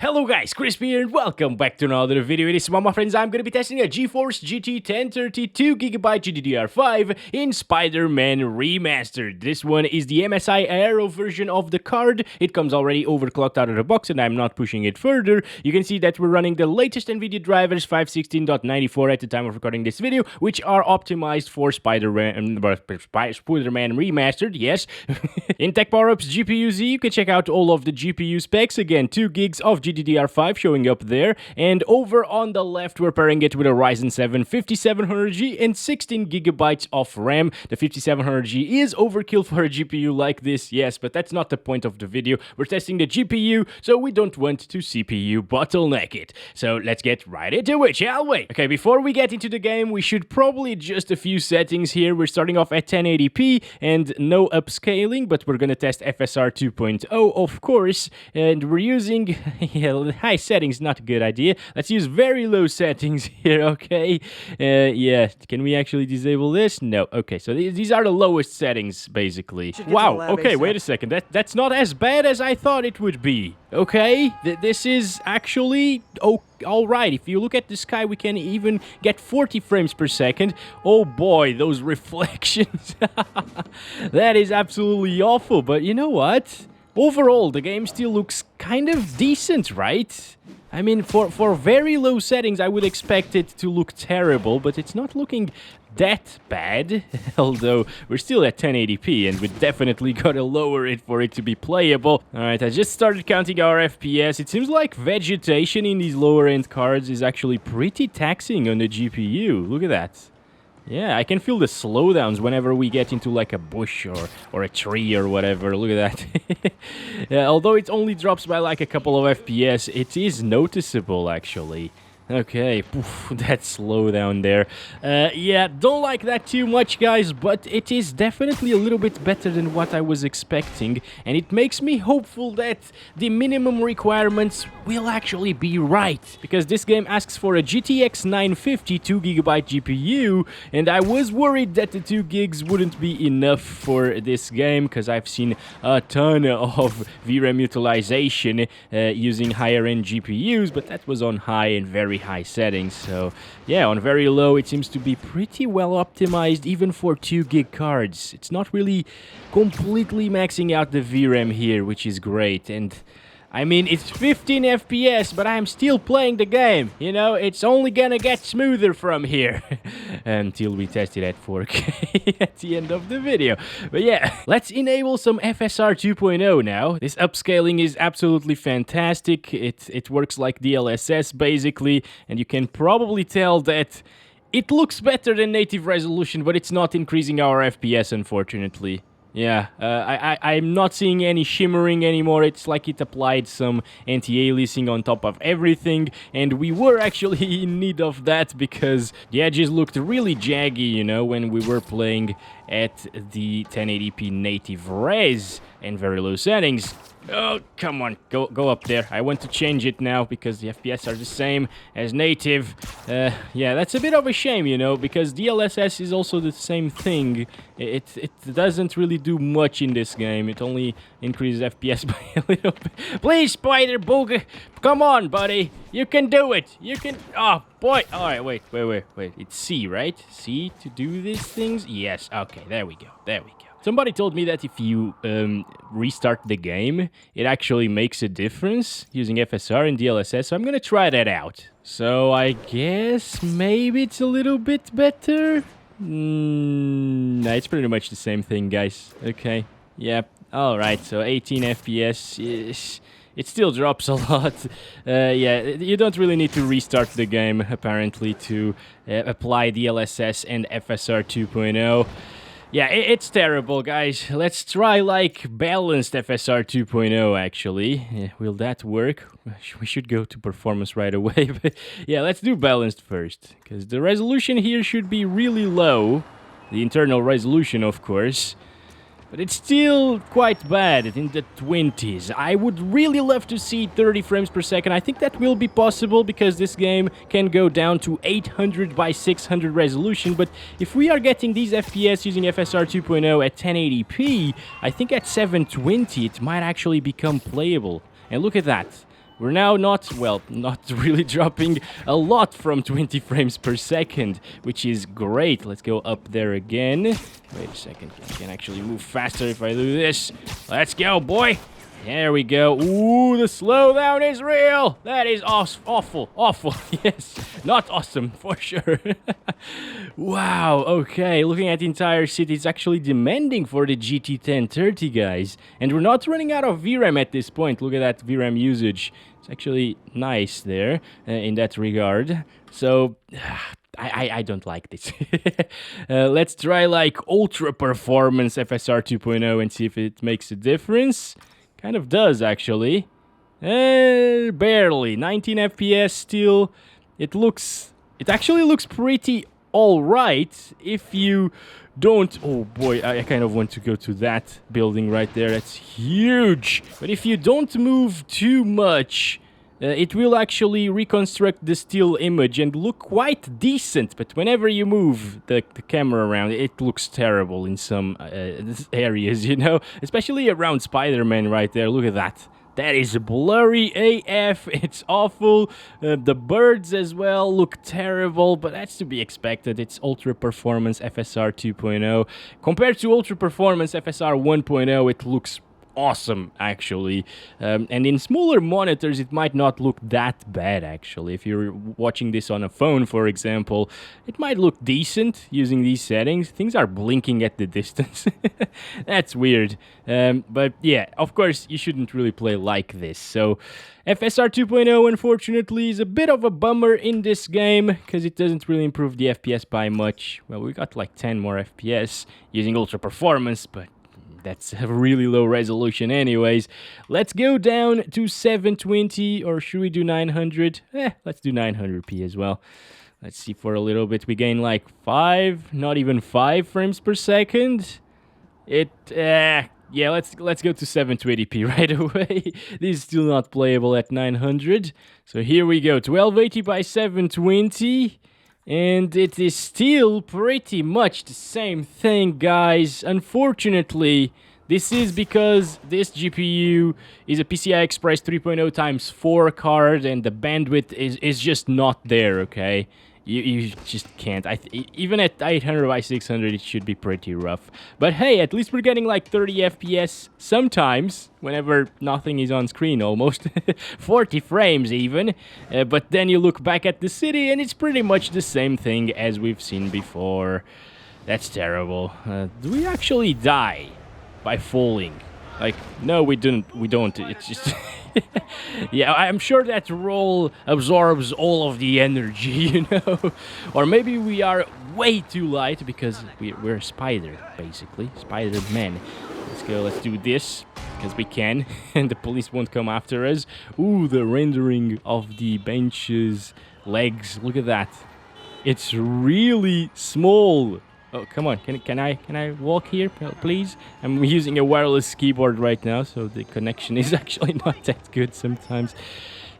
Hello guys, Crispy here and welcome back to another video. In this one, my friends, I'm gonna be testing a GeForce GT 1030 2GB GDDR5 in Spider-Man Remastered. This one is the MSI Aero version of the card. It comes already overclocked out of the box and I'm not pushing it further. You can see that we're running the latest NVIDIA drivers 516.94 at the time of recording this video, which are optimized for Spider-Man Remastered, yes. In Tech Power-Ups GPU Z, you can check out all of the GPU specs. Again, 2 gigs of GDDR5 showing up there, and over on the left we're pairing it with a Ryzen 7 5700G and 16GB of RAM. The 5700G is overkill for a GPU like this, yes, but that's not the point of the video. We're testing the GPU, so we don't want to CPU bottleneck it. So let's get right into it, shall we? Okay, before we get into the game, we should probably adjust a few settings here. We're starting off at 1080p and no upscaling, but we're gonna test FSR 2.0, of course, and we're using high settings, not a good idea. Let's use very low settings here, okay? Yeah, can we actually disable this? No. Okay, so these are the lowest settings, basically. Wow, okay, wait a second. That's not as bad as I thought it would be. Okay, this is actually alright. If you look at the sky, we can even get 40 frames per second. Oh boy, those reflections. That is absolutely awful, but you know what? Overall, the game still looks kind of decent, right? I mean, for very low settings, I would expect it to look terrible, but it's not looking that bad. Although, we're still at 1080p, and we definitely gotta lower it for it to be playable. Alright, I just started counting our FPS. It seems like vegetation in these lower-end cards is actually pretty taxing on the GPU. Look at that. Yeah, I can feel the slowdowns whenever we get into like a bush or a tree or whatever. Look at that. Yeah, although it only drops by like a couple of FPS, it is noticeable actually. Okay, poof, that slowdown there. Yeah, don't like that too much, guys, but it is definitely a little bit better than what I was expecting, and it makes me hopeful that the minimum requirements will actually be right, because this game asks for a GTX 950 2GB GPU, and I was worried that the 2 gigs wouldn't be enough for this game, because I've seen a ton of VRAM utilization using higher-end GPUs, but that was on high and very high settings. So yeah, on very low it seems to be pretty well optimized even for 2 gig cards. It's not really completely maxing out the VRAM here, which is great. And I mean, it's 15 FPS, but I'm still playing the game. You know, it's only gonna get smoother from here until we test it at 4K at the end of the video. But yeah, let's enable some FSR 2.0 now. This upscaling is absolutely fantastic. It works like DLSS basically, and you can probably tell that it looks better than native resolution, but it's not increasing our FPS, unfortunately. Yeah, I'm not seeing any shimmering anymore. It's like it applied some anti-aliasing on top of everything, and we were actually in need of that because the edges looked really jaggy, you know, when we were playing at the 1080p native res and very low settings. Oh, come on, go up there. I want to change it now because the FPS are the same as native. Yeah, that's a bit of a shame, you know, because DLSS is also the same thing. It doesn't really do much in this game. It only increases FPS by a little bit. Please, Spider Booger, come on, buddy. You can do it. You can... Oh, boy. All right, wait. It's C, right? C to do these things? Yes, okay, there we go. Somebody told me that if you restart the game, it actually makes a difference using FSR and DLSS, so I'm gonna try that out. So I guess maybe it's a little bit better? Nah, it's pretty much the same thing, guys. Okay, yep. Alright, so 18 FPS. It still drops a lot. Yeah, you don't really need to restart the game, apparently, to apply DLSS and FSR 2.0. Yeah, it's terrible, guys. Let's try, like, balanced FSR 2.0, actually. Yeah, will that work? We should go to performance right away, but yeah, let's do balanced first, because the resolution here should be really low. The internal resolution, of course. But it's still quite bad, in the 20s. I would really love to see 30 frames per second. I think that will be possible because this game can go down to 800 by 600 resolution. But if we are getting these FPS using FSR 2.0 at 1080p, I think at 720 it might actually become playable. And look at that. we're now not, well, not really dropping a lot from 20 frames per second, which is great. Let's go up there again. Wait a second, I can actually move faster if I do this. Let's go, boy. There we go. Ooh, the slowdown is real. That is awful. Awful. Yes. Not awesome, for sure. Wow. Okay. Looking at the entire city, it's actually demanding for the GT 1030, guys. And we're not running out of VRAM at this point. Look at that VRAM usage. It's actually nice there in that regard. So... I don't like this. Let's try like Ultra Performance FSR 2.0 and see if it makes a difference. Kind of does, actually. Barely. 19 FPS still. It actually looks pretty alright if you don't... Oh boy, I kind of want to go to that building right there. That's huge. But if you don't move too much... it will actually reconstruct the still image and look quite decent, but whenever you move the camera around, it looks terrible in some areas, you know? Especially around Spider-Man right there, look at that. That is blurry AF, it's awful. The birds as well look terrible, but that's to be expected. It's Ultra Performance FSR 2.0. Compared to Ultra Performance FSR 1.0, it looks awesome, actually. And in smaller monitors, it might not look that bad, actually. If you're watching this on a phone, for example, it might look decent using these settings. Things are blinking at the distance. That's weird. But yeah, of course, you shouldn't really play like this. So FSR 2.0, unfortunately, is a bit of a bummer in this game because it doesn't really improve the FPS by much. Well, we got like 10 more FPS using Ultra Performance, but that's a really low resolution anyways. Let's go down to 720, or should we do 900? Let's do 900p as well. Let's see for a little bit. We gain like 5, not even 5 frames per second. Yeah, let's go to 720p right away. This is still not playable at 900. So here we go, 1280 by 720. And it is still pretty much the same thing, guys. Unfortunately, this is because this GPU is a PCI Express 3.0 times 4 card, and the bandwidth is just not there, okay? You just can't. Even at 800 by 600, it should be pretty rough. But hey, at least we're getting like 30 FPS sometimes, whenever nothing is on screen almost. 40 frames even. But then you look back at the city and it's pretty much the same thing as we've seen before. That's terrible. Do we actually die by falling? Like, no, we don't. It's just... yeah, I'm sure that roll absorbs all of the energy, you know? Or maybe we are way too light because we're a spider, basically. Spider-Man. Let's go, let's do this, because we can, and the police won't come after us. Ooh, the rendering of the bench's legs. Look at that. It's really small. Oh, come on. Can I walk here, please? I'm using a wireless keyboard right now, so the connection is actually not that good sometimes.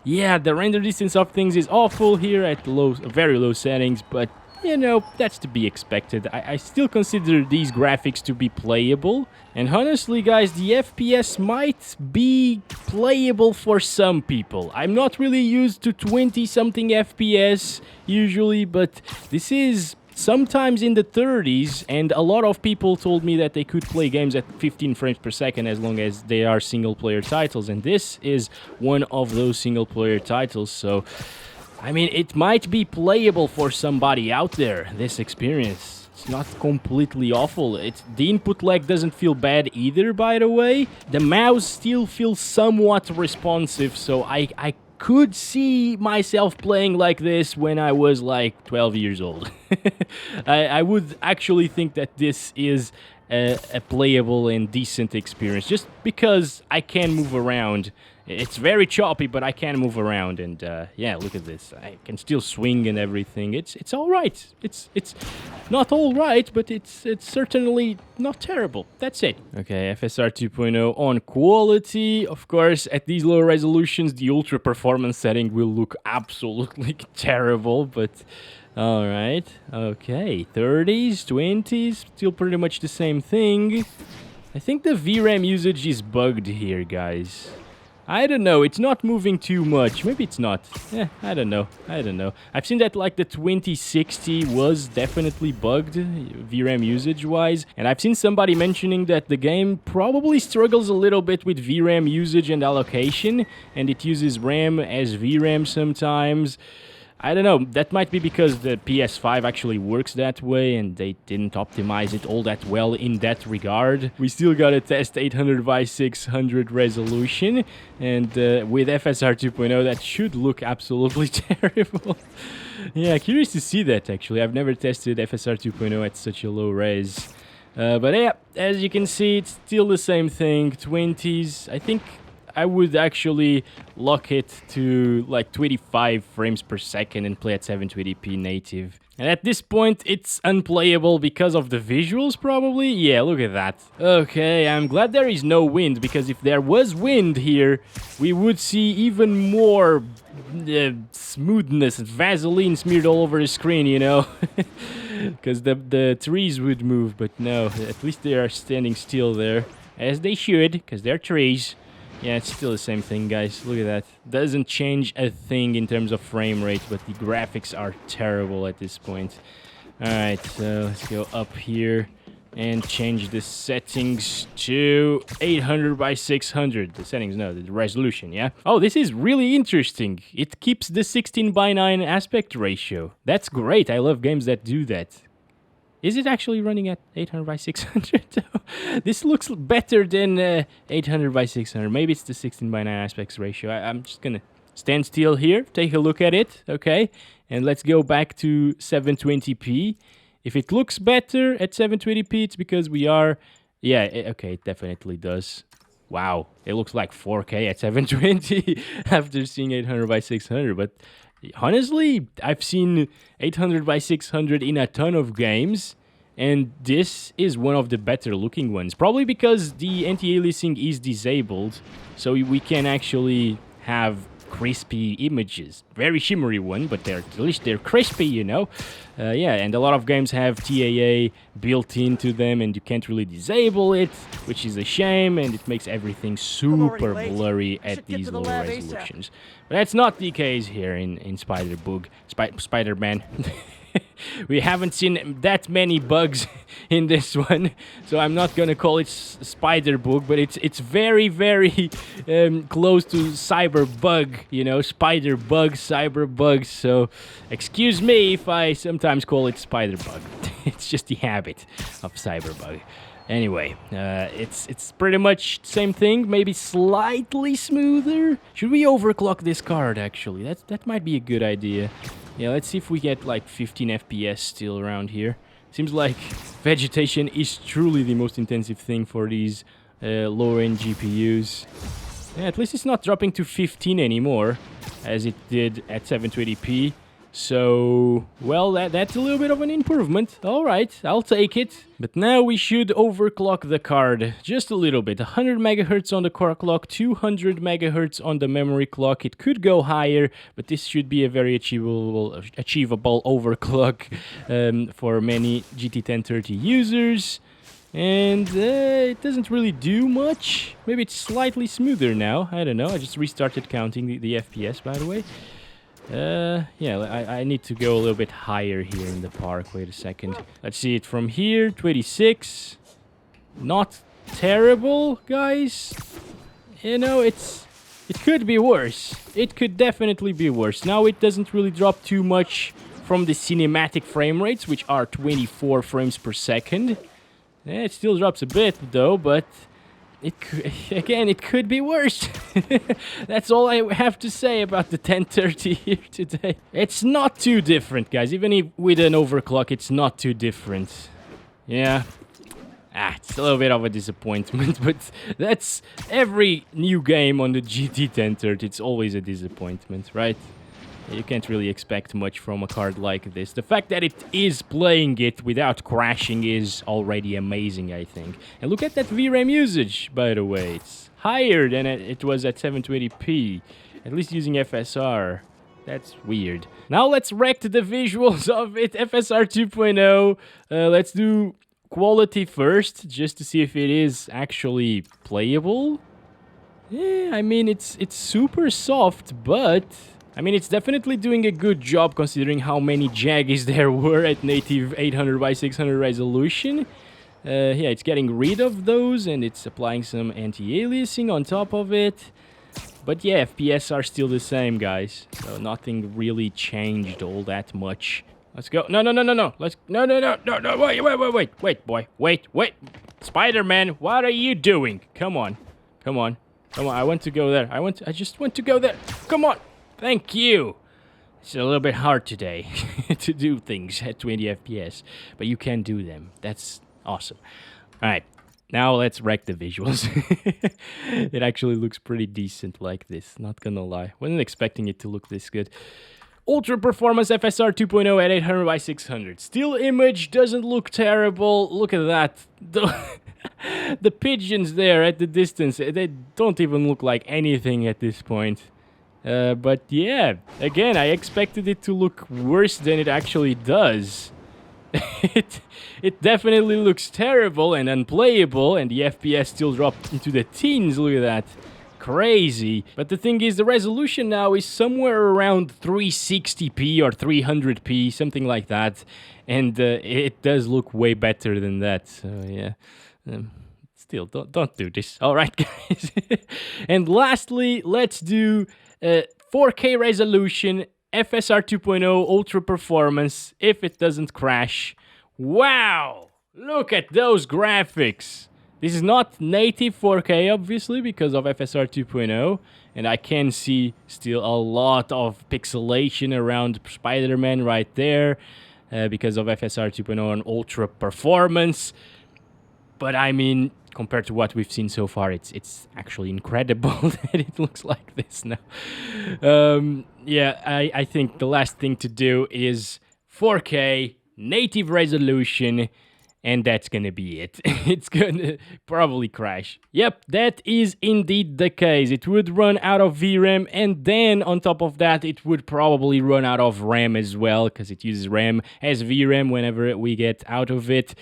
Yeah, the render distance of things is awful here at very low settings, but, you know, that's to be expected. I still consider these graphics to be playable. And honestly, guys, the FPS might be playable for some people. I'm not really used to 20-something FPS usually, but this is... sometimes in the 30s, and a lot of people told me that they could play games at 15 frames per second as long as they are single-player titles, and this is one of those single-player titles, so, I mean, it might be playable for somebody out there, this experience. It's not completely awful. The input lag doesn't feel bad either, by the way. The mouse still feels somewhat responsive, so I could see myself playing like this when I was like 12 years old. I would actually think that this is a playable and decent experience, just because I can move around. It's very choppy, but I can move around, and yeah, look at this. I can still swing and everything. It's all right. It's not all right, but it's certainly not terrible. That's it. Okay, FSR 2.0 on quality. Of course, at these low resolutions, the ultra performance setting will look absolutely terrible, but all right. Okay, 30s, 20s, still pretty much the same thing. I think the VRAM usage is bugged here, guys. I don't know, it's not moving too much. Maybe it's not. I don't know. I've seen that like the 2060 was definitely bugged, VRAM usage-wise. And I've seen somebody mentioning that the game probably struggles a little bit with VRAM usage and allocation. And it uses RAM as VRAM sometimes. I don't know, that might be because the PS5 actually works that way and they didn't optimize it all that well in that regard. We still gotta test 800 by 600 resolution, and with FSR 2.0 that should look absolutely terrible. Yeah, curious to see that actually. I've never tested FSR 2.0 at such a low res. But yeah, as you can see, it's still the same thing, 20s. I think I would actually lock it to like 25 frames per second and play at 720p native. And at this point, it's unplayable because of the visuals, probably? Yeah, look at that. Okay, I'm glad there is no wind, because if there was wind here, we would see even more smoothness, Vaseline smeared all over the screen, you know? Because the trees would move, but no, at least they are standing still there, as they should, because they're trees. Yeah, it's still the same thing, guys. Look at that. Doesn't change a thing in terms of frame rate, but the graphics are terrible at this point. Alright, so let's go up here and change the settings to 800 by 600. The settings, no, the resolution, yeah? Oh, this is really interesting. It keeps the 16 by 9 aspect ratio. That's great. I love games that do that. Is it actually running at 800 by 600 though? This looks better than 800 by 600. Maybe it's the 16 by 9 aspects ratio. I'm just gonna stand still here, take a look at it, okay? And let's go back to 720p. If it looks better at 720p, it's because we are... Yeah, okay, it definitely does. Wow, it looks like 4K at 720 after seeing 800 by 600, but... Honestly, I've seen 800 by 600 in a ton of games, and this is one of the better looking ones. Probably because the anti-aliasing is disabled, so we can actually have crispy images. Very shimmery one, but at least they're crispy, you know? Yeah, and a lot of games have TAA built into them, and you can't really disable it, which is a shame, and it makes everything super blurry at these low resolutions. But that's not the case here in Spider-Man. We haven't seen that many bugs in this one, so I'm not gonna call it spider bug, but it's very, very close to cyber bug, you know, spider bug, cyber bug. So excuse me if I sometimes call it spider bug. It's just the habit of cyber bug. Anyway, it's pretty much the same thing, maybe slightly smoother. Should we overclock this card, actually? That might be a good idea. Yeah, let's see if we get like 15 FPS still around here. Seems like vegetation is truly the most intensive thing for these lower-end GPUs. Yeah, at least it's not dropping to 15 anymore, as it did at 720p. So, well, that's a little bit of an improvement. Alright, I'll take it. But now we should overclock the card just a little bit. 100 megahertz on the core clock, 200 megahertz on the memory clock. It could go higher, but this should be a very achievable overclock for many GT 1030 users. And it doesn't really do much. Maybe it's slightly smoother now. I don't know. I just restarted counting the FPS, by the way. Yeah, I need to go a little bit higher here in the park. Wait a second. Let's see it from here. 26. Not terrible, guys. You know, it could be worse. It could definitely be worse. Now it doesn't really drop too much from the cinematic frame rates, which are 24 frames per second. Yeah, it still drops a bit, though, but... It could be worse. That's all I have to say about the 1030 here today. It's not too different, guys. Even if with an overclock, it's not too different. Yeah. It's a little bit of a disappointment, but that's every new game on the GT 1030. It's always a disappointment, right? You can't really expect much from a card like this. The fact that it is playing it without crashing is already amazing, I think. And look at that VRAM usage, by the way. It's higher than it was at 720p, at least using FSR. That's weird. Now let's wreck the visuals of it, FSR 2.0. Let's do quality first, just to see if it is actually playable. I mean, it's super soft, but I mean, it's definitely doing a good job considering how many Jaggies there were at native 800 by 600 resolution. Yeah, it's getting rid of those and it's applying some anti-aliasing on top of it. But yeah, FPS are still the same, guys. So nothing really changed all that much. Let's go. No, no, no, no, no. Let's... No, no, no, no, no. Wait, wait, wait, wait. Wait, boy. Wait, wait. Spider-Man, what are you doing? Come on. Come on. Come on. I want to go there. I just want to go there. Come on. Thank you. It's a little bit hard today to do things at 20 FPS. But you can do them. That's awesome. All right. Now let's wreck the visuals. It actually looks pretty decent like this, not gonna lie. Wasn't expecting it to look this good. Ultra Performance FSR 2.0 at 800 by 600. Still image doesn't look terrible. Look at that. The pigeons there at the distance, they don't even look like anything at this point. But yeah, again, I expected it to look worse than it actually does. It definitely looks terrible and unplayable, and the FPS still dropped into the teens. Look at that. Crazy. But the thing is, the resolution now is somewhere around 360p or 300p, something like that. And it does look way better than that. So yeah. Still, don't do this. All right, guys. And let's do 4K resolution, FSR 2.0 Ultra Performance, if it doesn't crash. Wow! Look at those graphics! This is not native 4K, obviously, because of FSR 2.0, and I can see still a lot of pixelation around Spider-Man right there, because of FSR 2.0 and Ultra Performance. But I mean, compared to what we've seen so far, it's actually incredible that it looks like this now. Yeah, I think the last thing to do is 4K, native resolution, and that's gonna be it. It's gonna probably crash. Yep, that is indeed the case. It would run out of VRAM, and then on top of that, it would probably run out of RAM as well, because it uses RAM as VRAM whenever we get out of it.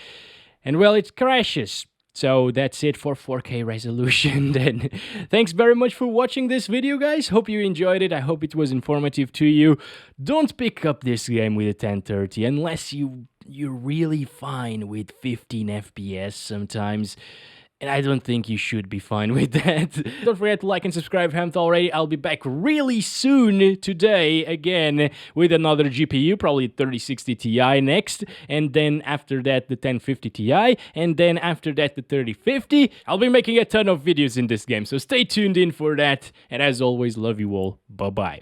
And well, it crashes. So that's it for 4K resolution then. Thanks very much for watching this video, guys. Hope you enjoyed it. I hope it was informative to you. Don't pick up this game with a 1030 unless you're really fine with 15 FPS sometimes. And I don't think you should be fine with that. Don't forget to like and subscribe if you haven't already. I'll be back really soon today again with another GPU, probably 3060 Ti next. And then after that, the 1050 Ti. And then after that, the 3050. I'll be making a ton of videos in this game, so stay tuned in for that. And as always, love you all. Bye-bye.